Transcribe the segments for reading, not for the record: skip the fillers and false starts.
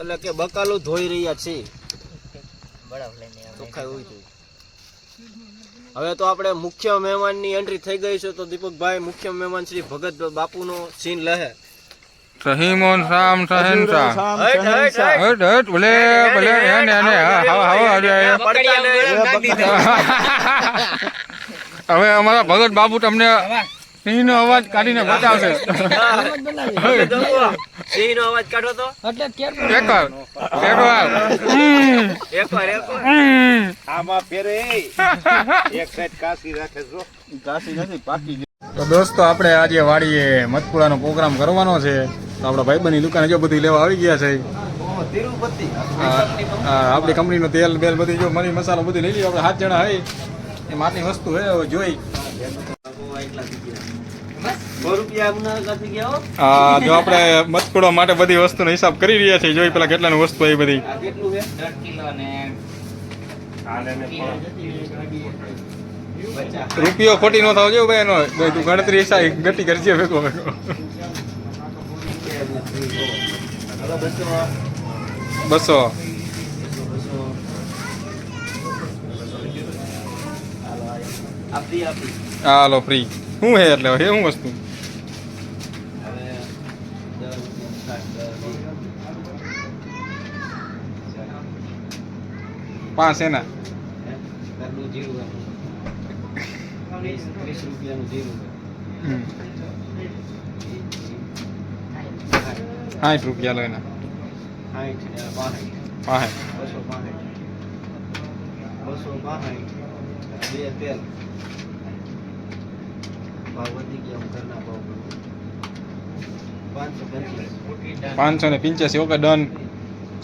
એટલે કે બકાલું ધોઈ રહ્યા છે. હવે તો આપણે મુખ્ય મહેમાનની એન્ટ્રી થઈ ગઈ છે. તો દીપકભાઈ મુખ્ય મહેમાન શ્રી ભગત બાપુનો સીન લહે. સહીમોન શામ સહેનશા હટ હટ ભલે ભલે એને એને હવે અમારા ભગત બાપુ તમને સિંહનો અવાજ કાઢીને બતાવશે. સિંહનો અવાજ કાઢો તો એકવાર આમાં ફેરે એક સાઈડ કાસી રાખે છો. કાસી નથી પાકી. તો દોસ્તો આપણે આજે વાડીએ મધપુરાનો પ્રોગ્રામ કરવાનો છે. તો આપણા ભાઈબંધની દુકાને જો બધી લેવા આવી ગયા છે. આપણી કંપનીનું તેલ બેલ બધી જો મરી મસાલો બધું લઈ લઈએ. આપણે 7 જણા હોય એમ આટલી વસ્તુ હે જોઈ. હા જો આપણે મધપુરા માટે બધી વસ્તુનો હિસાબ કરી રહ્યા છીએ. જોઈ પેલા કેટલાની વસ્તુ આવી બધી. રૂપિયો ખોટી નો થાવ જો ભાઈ એનો તું ગણતરી ગટી કરજે ભેગો ભેગો. 200 હાલો ફ્રી શું હે એટલે હે શું વસ્તુ 5 એના 60 રૂપિયા લો એના 585 ઓકે ડન.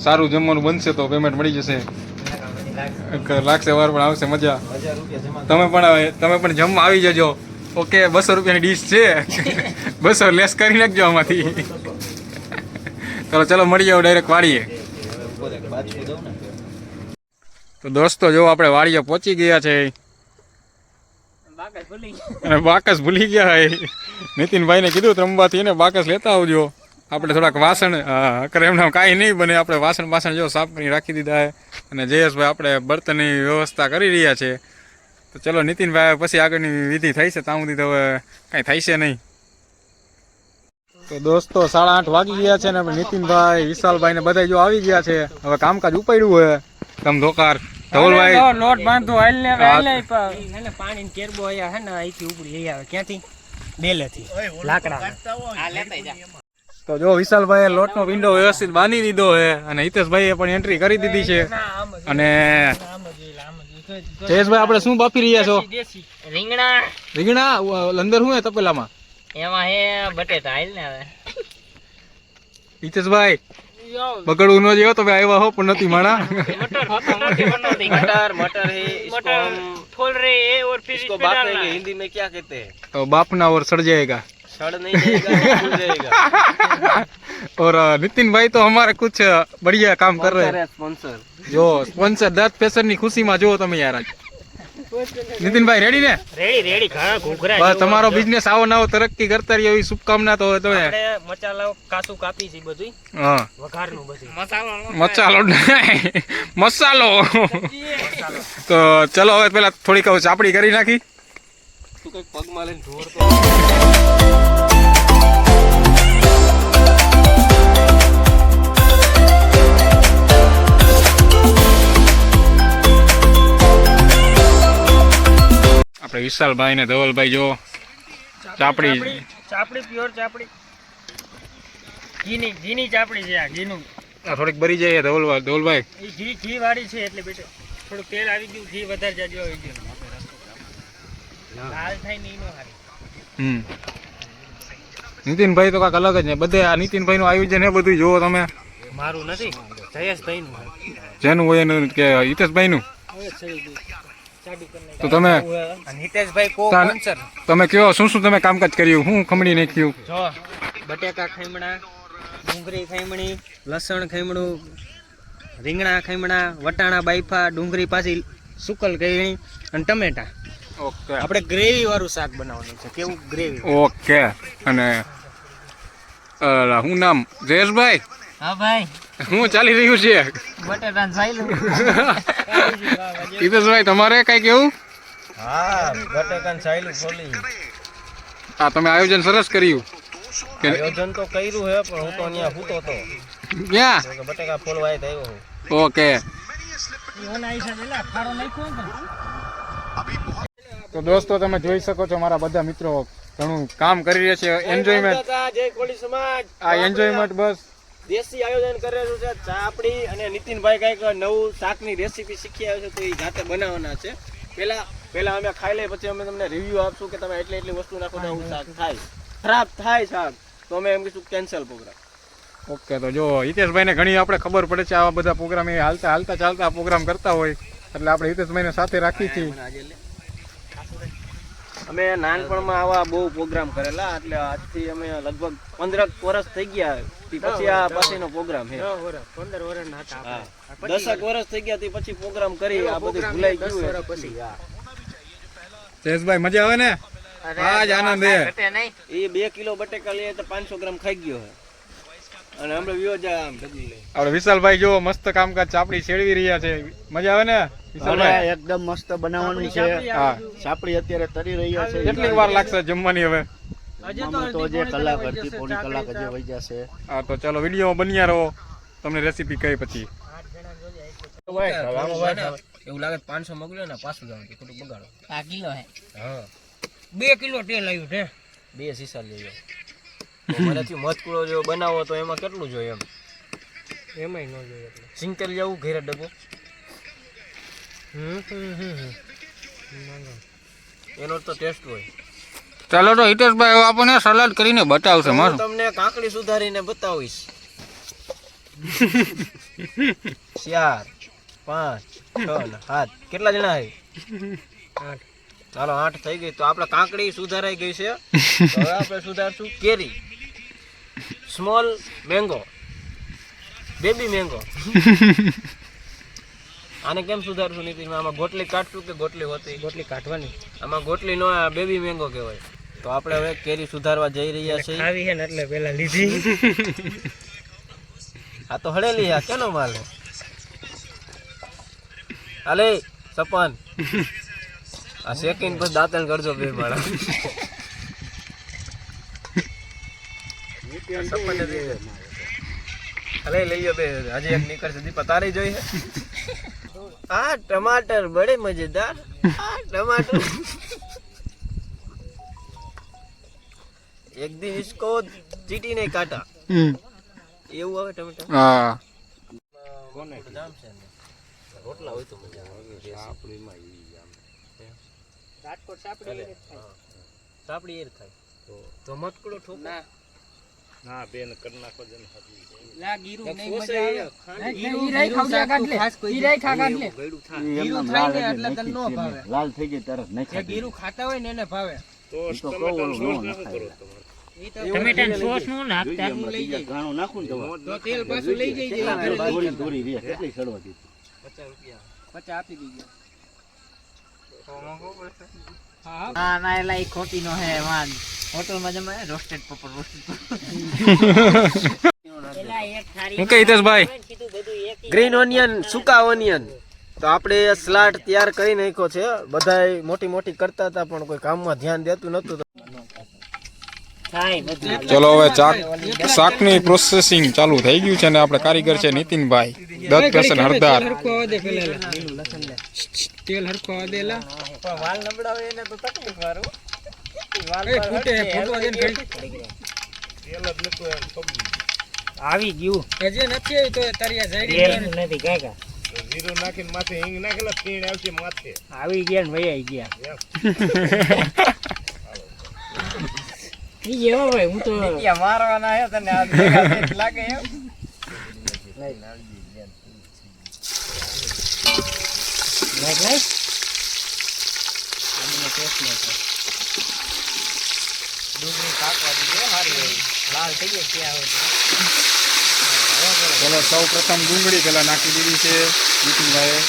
સારું જમવાનું બનશે તો પેમેન્ટ મળી જશે. લાગશે વાર પણ આવશે મજા. તમે પણ જમવા આવી જજો. ઓકે 200 રૂપિયાની ડીશ છે. 200 લેસ કરી નાખજો આમાંથી. ચલો મળી જાવ ડાયરેક્ટ વાડીએ. તો દોસ્તો જો આપણે વાડીએ પહોંચી ગયા છે અને બાકસ ભૂલી ગયા હોય. નીતિનભાઈને કીધું રમવાથી ને બાકસ લેતા આવજો. આપણે થોડાક વાસણ કરે એમને કાંઈ નહીં બને. આપણે વાસણ જો સાફ કરી રાખી દીધા છે. અને જયેશભાઈ આપણે બર્તનની વ્યવસ્થા કરી રહ્યા છે. તો ચલો નીતિનભાઈ પછી આગળની વિધિ થઈ છે ત્યાં સુધી તો હવે કાંઈ થાય છે નહીં. તો દોસ્તો 8:30 વાગી ગયા છે ને આપણે નીતિનભાઈ વિશાલભાઈ ને બધા જો આવી ગયા છે. હવે કામકાજ ઉપાડ્યું હોય તમ ધોકાર ધવલભાઈ લોટ બાંધો હાલ ને હાલે પાણી કેરબો આયા હે ને અહીંથી ઉપડી લઈ આવે ક્યાંથી બેલેથી લાકડા આ લેતા જા. તો જો વિશાલભાઈ લોટનો વિન્ડો વ્યવસ્થિત બાંધી દીધો છે અને હિતેશભાઈએ પણ એન્ટ્રી કરી દીધી છે. અને જયેશભાઈ આપણે શું બાફી રહ્યા છો? રીંગણા અંદર શું હે તપેલામાં? એમાં હે બટેટા હાલ ને હવે હિતેશભાઈ બગડવું ન જેવો તો આવ્યા હો પણ નથી માણા. मटर है इसको हम खोल रहे हैं और फिर इसको बाफेंगे. हिंदी में क्या कहते हैं? तो बापना और सड़ जाएगा. सड़ नहीं जाएगा, फूल जाएगा. और नितिन भाई तो हमारे कुछ बढ़िया काम कर रहे हैं. स्पॉन्सर जो स्पॉन्सर 10 पैसे ની ખુશીમાં જો તમે યાર. નીતિનભાઈ રેડી ને? રેડી ઘણા ઘૂઘરા. બસ તમારો બિઝનેસ આવો નવો તરક્કી કરતા રહે એવી શુભકામના. તો તમે મસાલો કાચું કાપી છે બધું. હા વઘારનું બધું મસાલો તો ચલો હવે પેલા થોડીક ચાપડી કરી નાખી. તું કઈક પગમાં લઈને ઢોરતો. આપણે વિશાલભાઈ ને ધવલભાઈ જો ચાપડી પ્યોર ચાપડી ઘીની ચાપડી છે. આ ઘીનું થોડીક ભરી જાય ધવલભાઈ. ઘી વાળી છે એટલે બેટો થોડું તેલ આવી ગયું. ઘી વધારે જાજો આવી ગયું. લાલ થાય નહીં નો હારી. નીતિનભાઈ તો કાંક અલગ જ ને. બધે આ નીતિનભાઈ નું આયોજન હે બધું જોવો તમે. મારું નથી જયેશભાઈ નું. જેનું હોય એનું કે હિતેશભાઈ નું. તો તમે હિતેશભાઈ સ્પોન્સર તમે કયો શું તમે કામકાજ કર્યું? શું ખમણી નાખ્યું? જો બટેકા ખમણા, ડુંગળી ખમણી, લસણ ખમણું, રીંગણા ખમણા, વટાણા બાઈફા, ડુંગળી પાછી સુકલ કઈણી અને ટમેટા. ઓકે આપણે ગ્રેવી વાળું શાક બનાવવાનું છે. કેવું ગ્રેવી? ઓકે. અને શું નામ? જયેશભાઈ? હા ભાઈ. હું ચાલી રહ્યું છે બટેટા સાયલું હિતેશભાઈ તમારે કઈ કેવું હા બટેકાન સાયલું ખોલી હા તમે આયોજન સરસ કર્યું આયોજન તો કર્યું હે પણ હું તો અહીંયા હૂતો હતો ક્યાં તો કે બટેકા ફોલવા આવ્યો હું ઓકે તો દોસ્તો તમે જોઈ શકો છો મારા બધા મિત્રો ઘણું કામ કરી રહ્યા છે એન્જોયમેન્ટ જય કોળી સમાજ આ એન્જોયમેન્ટ બસ દેશી આયોજન કરેલું છે ચાપડી અને નીતિનભાઈ કઈક નવું શાકની રેસીપી શીખી આવ્યો છે તો એ જાતે બનાવવાના છે પેલા અમે ખાઈ લઈએ પછી અમે તમને રિવ્યુ આપશું કે તમે એટલી વસ્તુ નાખો તો આવું શાક થાય ખરાબ થાય શાક તો અમે એમ કહીશું કેન્સલ પ્રોગ્રામ ઓકે તો જો હિતેશભાઈને ઘણી આપણે ખબર પડે છે આવા બધા પ્રોગ્રામ એ હાલતા ચાલતા પ્રોગ્રામ કરતા હોય એટલે આપણે હિતેશભાઈને સાથે રાખી છીએ અમે નાનપણમાં આવા બહુ પ્રોગ્રામ કરેલા એટલે આજથી અમે લગભગ 15 વર્ષ થઈ ગયા પછી આ પાછળનો પ્રોગ્રામ છે 15 વર્ષના હતા 10 વર્ષ થઈ ગયા પછી પ્રોગ્રામ કરી આ બધું ભૂલાઈ ગયું પછી જયેશભાઈ મજા આવે ને આજ આનંદ હે એ 2 કિલો બટેકા લઈએ તો 500 ગ્રામ ખાઈ ગયો છે અને હમણાં વિયો જાય આમ ઢગલી લઈ આપણે વિશાલભાઈ જો મસ્ત કામકાજ ચાપડી શેરવી રહ્યા છે મજા આવે ને વિશાલભાઈ એકદમ મસ્ત બનાવવાની છે હા સાપડી અત્યારે તરી રહ્યા છે કેટલી વાર લાગશે જમવાની હવે આમાં તો જે કલાક અડધી પોણી કલાક હજી વહી જશે હા તો ચાલો વિડીયોમાં બન્યા રહો તમને રેસીપી કહી પછી એવું લાગે 500 મોકલ્યો ને પાછું જાવ કે ખોટું બગાડો આ કિલો હે હા 2 કિલો તેલ આવ્યું છે 2 સીસા લઈ તો મનેથી મથકુળો જો બનાવો તો એમાં કેટલું જોઈએ એમ એમાંય ન જોઈએ એટલે સિંગતેલ જેવું ઘેરે ડબ્બો એનો તો ટેસ્ટ હોય ચાલો તો હિતેશભાઈ આપણને સલાડ કરીને બતાવશે હું મારું તમને કાકડી સુધારીને બતાવીશ 4 5 6 ને 7 કેટલા જણા હે 8 ચાલો 8 થઈ ગઈ તો આપણે કાકડી સુધારાઈ ગઈ છે તો હવે આપણે સુધારશું કેરી સ્મોલ મેંગો બેબી મેંગો આને કેમ સુધારશું નીતિન આમાં ગોટલી કાઢશું કે ગોટલી હોતી ગોટલી કાઢવાની આમાં ગોટલી નો બેબી મેંગો કહેવાય તો આપણે હવે કેરી સુધારવા જઈ રહ્યા છીએ ખાવી હે ને એટલે પેલા લીધી આ તો હળેલી આ કેનો માલ હે અલે સપન આ સેકન્ડ પર દાંતણ કરજો બે માળા સપન દે અલે લઈ લ્યો બે હજી એક નીકળશે દીપા તારી જોઈ હે આ ટમાટર બડે મજેદાર આ ટમાટર એક दिन इसको चीटी नहीं काटा એવું આવે ટમેટા હા કોને જામ છે ને રોટલા હોય તો મજા આવે સાપડીમાં ઈ જામ રાજકોટ સાપડી સાપડી એર ખાય તો મતકડો ઠોક ના બેન કર નાખો જન લા ગીરું નહીં મજા આવે ગીરું રહી ખાવડા કાઢ લે ઈ રહી ખા કાઢ લે ગળું થાય ગીરું થાય ને એટલે તને નો ભાવે લાલ થઈ ગઈ તરત નહીં જે ગીરું ખાતા હોય ને એને ભાવે તો ટમેટાનો સોસ નાખો કરો ટમેટાનો સોસ નો નાખતા લઈ જાય ઘાણું નાખું ને તો તેલ પાછું લઈ જઈ થોડી થોડી રે કેટલી સડવા દીધી 50 રૂપિયા 50 આપી દીજો હા ના એલા ઈ ખોટી નો હે વાન હોટલમાં જમાય રોસ્ટેડ પપર એલા એક થાળી હું કે હિતેશભાઈ કીધું બધું એક ગ્રીન ઓનિયન સૂકા ઓનિયન તો આપણે સલાડ તૈયાર કરી નાખ્યો છે બધાય મોટી મોટી કરતા હતા પણ કોઈ કામમાં ધ્યાન દેતું નતું થાય બધું ચલો હવે શાકની પ્રોસેસિંગ ચાલુ થઈ ગયું છે અને આપણે કારીગર છે નીતિનભાઈ 10% હળદર તેલ હરખો દેલા પણ વાલ નબળા હોય એને તો તકલીફ વાળું વાલ ફૂટે ફૂટવા દે ને આવી ગયું હજી નથી આવી તો તરિયા જઈ નથી કાકા જીરું નાખીને માથે હિંગ નાખેલા પીણ આવશે માથે આવી ગયા ને ભાઈ આવી ગયા ઈ જેવો ભાઈ હું તો ત્યાં મારવાના હે તને આ ભેગા લાગે એમ લઈ આને ટેસ્ટ નો છે ડુંગળી કાપવા દીધો હારી હોય લાલ થઈ ગઈ ત્યાં હોય ચલો સૌ પ્રથમ ડુંગળી પેલા નાખી દીધી છે નીતિનભાઈ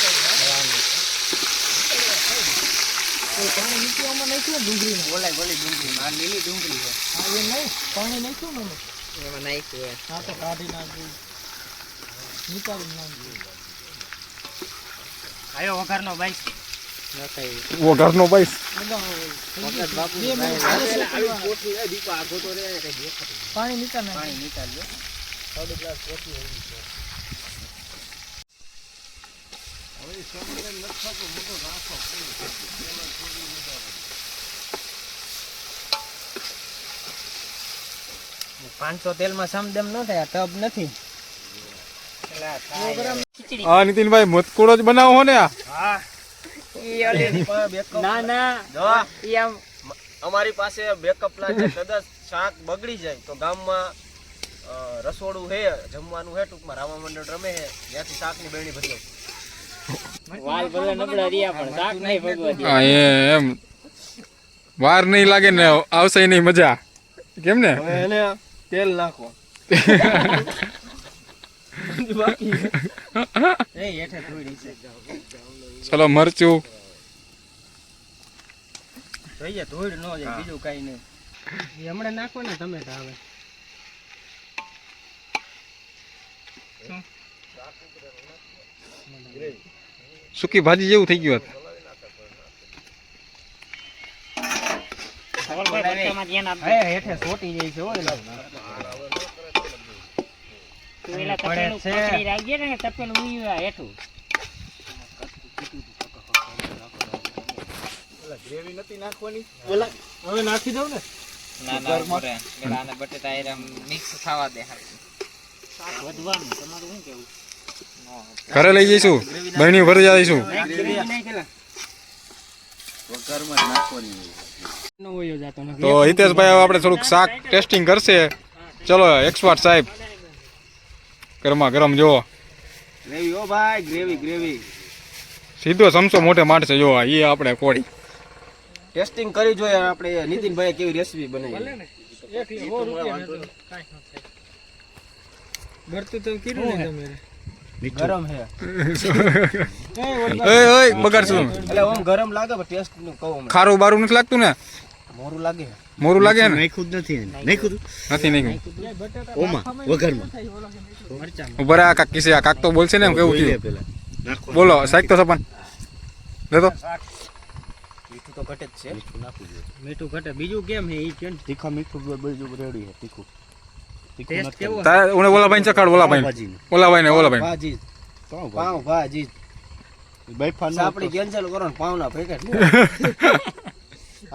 ડુંગળી બોલાય બોલી ડુંગળી આ લીલી ડુંગળી છે હા એ નહીં પાણી નાખ્યું ને એમાં નાખ્યું હા તો કાઢી નાખ્યું આયો વઘારનો બાઈક વઘારનો બાઈસ પાણી નીકાળજો પાંચસો તેલમાં સમદમ ન થાય, આ ટબ નથી. હા નીતિનભાઈ મતકુડો જ બનાવો હો ને આ ના ના જો ઈ આમ અમારી પાસે બેકઅપ પ્લાન છે. કદાચ શાક બગડી જાય તો ગામમાં રસોડું હે, જમવાનું હે, ટૂંકમાં રામા મંડળ રમે હે, ત્યાંથી શાકની બેણી ભરી વાલ ભલે નબળા રહ્યા પણ શાક નહીં ભગવા દે. હા એમ વાર નહીં લાગે ને આવશે નહીં મજા કેમ ને હવે એને તેલ નાખો. એ હેઠે થોડી છે ચલો મરચું જોઈએ, ધોઈડ ન જાય બીજું કઈ નહીં. એ હમણાં નાખો ને ટમેટા. હવે સૂકી ભાજી જેવું થઈ ગયું હે હેઠે સોટી જાય છે. ઓય લાવ હવે નાખી દઉં ને. ઘરે લઈ જઈશું બહેની ભરી જઈશું. તો હિતેશભાઈ હવે આપણે થોડુંક શાક ટેસ્ટિંગ કરશે. ચલો એક્સપર્ટ સાહેબ ગરમા ગરમ જો ગ્રેવી ઓ ભાઈ, ગ્રેવી ગ્રેવી સીધો ચમચો મોઢે મારશે જો એ આપણે કોળી ટેસ્ટિંગ કરી જોઈએ આપણે. નીતિનભાઈ કેવી રેસીપી બનાવી. ગરમ હે ઓય બગાડશું એટલે ઓમ ગરમ લાગે પણ ટેસ્ટ નું કહું ખારું બારું નથી લાગતું ને મોરું લાગે. મોરું લાગે ને નાખ્યું જ નથી નાખ્યું નથી નહીં ઓમાં વઘારમાં ઉપર આ કાક કિસે આ કાક તો બોલશે ને એમ કેવું થયું પેલા નાખો બોલો સાહેબ તો સપન લેતો મીઠું તો ઘટે જ છે. મીઠું નાખવું જોઈએ. મીઠું ઘટે બીજું કેમ હે ઈ કે તીખા મીઠું બધું રેડી છે તીખું ટેસ્ટ કેવો તારે ઓને ઓલા ભાઈ ચખાડ ઓલા ભાઈ ભાજીનું. ઓલા ભાઈ ને ઓલા ભાઈ ભાજી પાઉં પાવ ભાજી બાઈફા નો આપડી કેન્સલ કરો ને પાવના પેકેટ.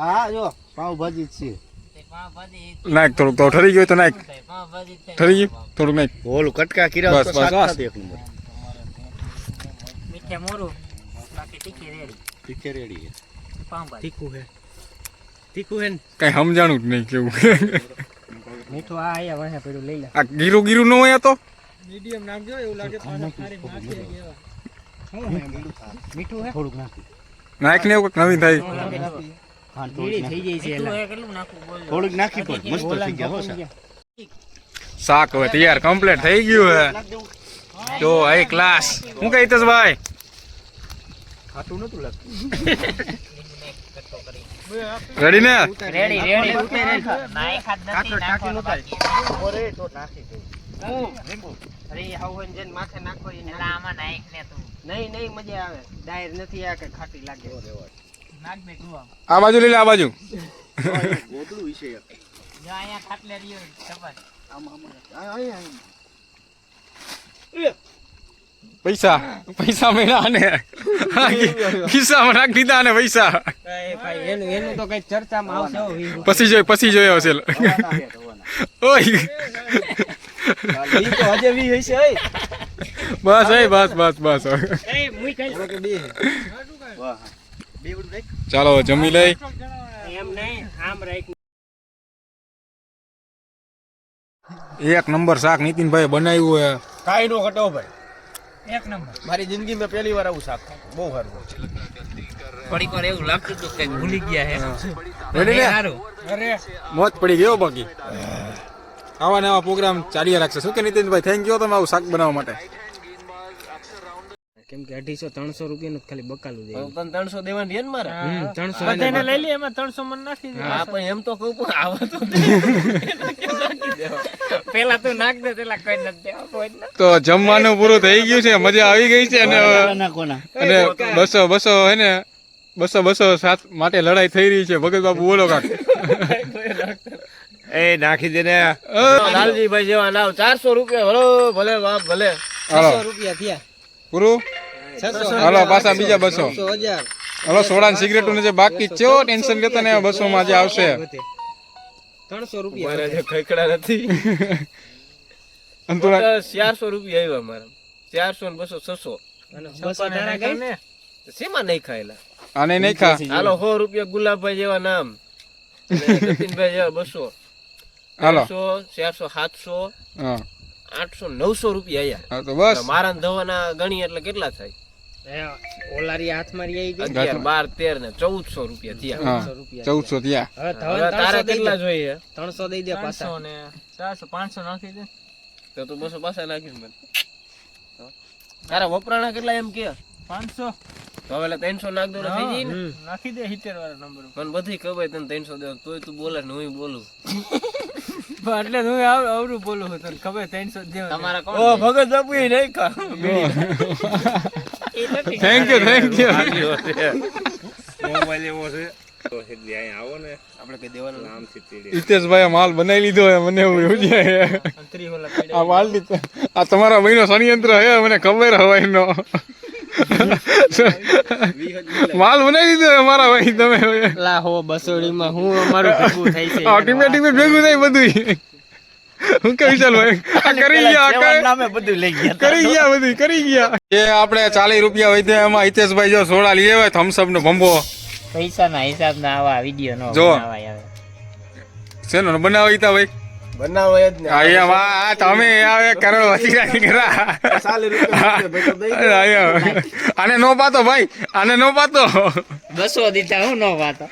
હા જો પાવભાજી જ છે. નાખ થોડુંક તો ઠરી ગયું તો નાખ ઠરી ગયું થોડુંક નાખ ઓલું કટકા કર્યા બસ, તો બસ, શાક બસ. થાતું એક નંબર. મીઠે મોરું બાકી તીખી રેડી તીખે રેડી છે. તીખું હે તીખું હે ને કઈ સમજાણું જ નહીં કેવું મીઠું આ આયા વાહે પડ્યું લઈ લે. આ ગીરું ગીરું ન હોય આ તો મીડિયમ નાખજો એવું લાગે મીઠું હે થોડુંક નાખી નાખ ને એવું કંઈક નવીન થાય હા ગીરી થઈ જાય છે એલા. થોડુંક નાખી પણ મસ્ત થઈ ગયા હો શાક. શાક હવે તૈયાર કમ્પ્લીટ થઈ ગયું હે જો એ ક્લાસ હું કઈ ભાઈ ખાટું નતું લાગતું. રેડી ને રેડી રેડી કાકરો ટાંકી નતા. ઓરે તો નાખી દઉં. અરે હવન જેન માથે નાખો ઈ આમાં નાખ ને તું. નહીં નહીં મજા આવે. ડાયર નથી આ કે ખાટી લાગે. નાખ દે તું. આ બાજુ લઈ લે આ બાજુ ગોદડું વિશે જો અહીંયા ખાટલે રહ્યો સબર. પૈસા પૈસા મેળા ને ખિસ્સામાં નાખી દીધા અને પૈસા ભાઈ એનું તો કઈ ચર્ચામાં આવશે હો વીસ પછી જોયો હશે ઓય ઈ તો હજે વી હશે એ. બસ એ બસ બસ બસ રૂપિયા. એ મુઈ કઈ કે બે. વાહ બે બધું રાખ. ચાલો જમી લઈ એમ નહીં આમ રાખ. એક નંબર શાક નીતિનભાઈ બનાવ્યું હે કાઈ નો ઘટો ભાઈ. એક નંબર મારી જિંદગીમાં પહેલી વાર આવું શાક ખાધું. બહુ સારું. થોડીક વાર એવું લાગતું હતું કે ભૂલી ગયા હે રેડી ને સારું. અરે મોજ પડી ગયો બાકી આવા નવા પ્રોગ્રામ ચાલ્યા રાખશે શું કે નીતિનભાઈ થેન્ક યુ તમે આવું શાક બનાવવા માટે કેમ કે 250-300 રૂપિયાનું જ ખાલી બકાલું દે. તને 300 દેવાની છે ને મારે 300 બધાને લઈ લે એમાં 300 મન નાખી દે. હા પણ એમ તો કહું પણ આવા તો પેલા તું નાખ દે પેલા કઈ નથી દેવા કોઈ ના. તો જમવાનું પૂરું થઈ ગયું છે, મજા આવી ગઈ છે અને કોના અને 200 હે ને 200 સાત માટે લડાઈ થઈ રહી છે. ભગત બાપુ બોલો કાક. એ નાખી દે ને લાલજીભાઈ જેવા નાવ 400 રૂપિયા ભલો ભલે બાપ ભલે 600 રૂપિયા થયા. પૂરું 600 હાલો પાછા બીજા 200. 1000 હાલો સોડા સિગરેટો જે બાકી છે ટેન્શન લેતા ને 200 માં જે આવશે 300 રૂપિયા મારા જે ખૈકડા નથી અંતુરા 400 રૂપિયા આવ્યા મારા 400 ને 200 600 અને 200 તારા ગઈ. શેમાં નહીં ખાયેલા આને નહીં ખા. હાલો 100 રૂપિયા ગુલાબભાઈ જેવા નામ અને જતીનભાઈ જેવા 200 હાલો 400 700 હા 800 900 રૂપિયા આયા હા તો બસ મારા ને ધવાના ગણી એટલે કેટલા થાય ઓલારી હાથમાં રહી ગઈ. 11 12 13 ને 1400 રૂપિયા થયા હા 1400 થયા. હવે હવે તારા કેટલા જોઈએ 300 દઈ દે પાછા. 300 ને 400 500 નાખી દે. તો તું 200 પાછા નાખીશ મને તારા વપરાણા કેટલા એમ કે 500 તો હવે 300 નાખ દો થઈ જાય ને નાખી દે 70 વાળા નંબર ઉપર. મને બધી ખબર તને 300 દેવા તોય તું બોલે ને હું બોલું એટલે હું આવડું બોલું છું તને ખબર 300 દેવા. તમારા કોણ ઓ ભગત બાપુ એ નહીં ખા થેન્ક યુ મોબાઈલ એવો છે તો સીધી અહીં આવો ને આપણે કઈ દેવાનું નામથી તીડી હિતેશભાઈ માલ બનાવી લીધો હે, મને એવું છે અંતરી ઓલા પડ્યા. આ માલ આ તમારા ભાઈનો ષડયંત્ર હે, મને ખબર હવાય નો માલ બનાવી દીધો હે મારા ભાઈ તમે. લા હો બસોડીમાં હું અમારું ભેગું થાય છે. ઓટોમેટિક ભેગું થાય બધું. હું કે વિશાલભાઈ આ કરી ગયા આ કાંઈ? નામે બધું લઈ ગયા કરી ગયા બધું કરી ગયા. એ આપણે 40 રૂપિયા હોય તો એમાં હિતેશભાઈ જો સોડા લઈ આવ્યા થમ્સઅપ નો ભંબો પૈસાના હિસાબના આવા વિડિયો નો જો. બનાવાય હવે. શેનો બનાવી તા ભાઈ? બનાવો જ ને આ એમ આ તમે આવે કરોડ વસીરાની કરા 40 રૂપિયા ભેગો દઈ દે. આને નો પાતો ભાઈ, આને નો પાતો. 200 દીધા હું નો વાતો.